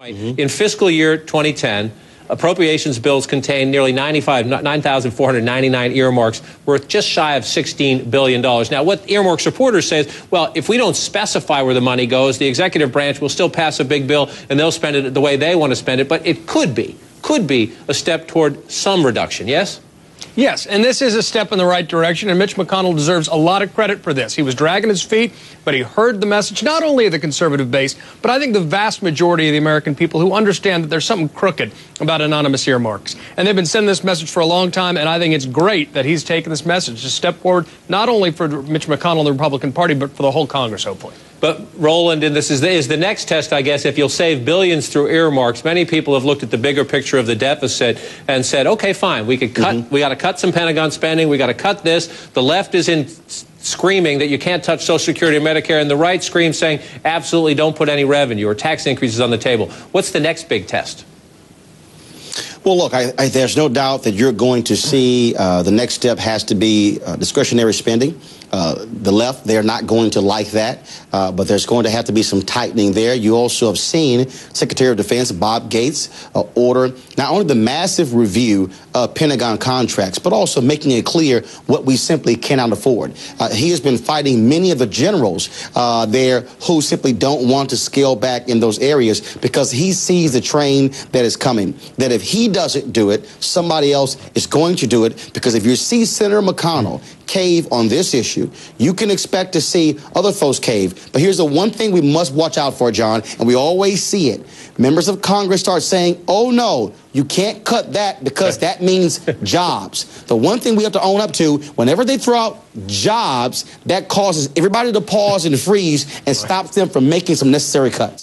In fiscal year 2010, appropriations bills contained nearly 9,499 earmarks worth just shy of $16 billion. Now, what Earmarks reporters say is, well, if we don't specify where the money goes, the executive branch will still pass a big bill and they'll spend it the way they want to spend it. But it could be a step toward some reduction, yes? Yes, and this is a step in the right direction, and Mitch McConnell deserves a lot of credit for this. He was dragging his feet, but he heard the message, not only of the conservative base, but I think the vast majority of the American people who understand that there's something crooked about anonymous earmarks. And they've been sending this message for a long time, and I think it's great that he's taken this message to step forward, not only for Mitch McConnell and the Republican Party, but for the whole Congress, hopefully. But, Roland, and this is the next test, I guess, if you'll save billions through earmarks. Many people have looked at the bigger picture of the deficit and said, okay, fine, we could cut, we got to cut some Pentagon spending, we got to cut this. The left is in screaming that you can't touch Social Security or Medicare, and the right screams saying, absolutely don't put any revenue or tax increases on the table. What's the next big test? Well, look, there's no doubt that you're going to see the next step has to be discretionary spending. The left, they're not going to like that, but there's going to have to be some tightening there. You also have seen Secretary of Defense Bob Gates order not only the massive review of Pentagon contracts, but also making it clear what we simply cannot afford. He has been fighting many of the generals there who simply don't want to scale back in those areas because he sees the train that is coming, that if he doesn't do it, somebody else is going to do it, because if you see Senator McConnell cave on this issue, you can expect to see other folks cave. But here's the one thing we must watch out for, John, and we always see it. Members of Congress start saying, oh, no, you can't cut that because that means jobs. The one thing we have to own up to, whenever they throw out jobs, that causes everybody to pause and freeze and stops them from making some necessary cuts.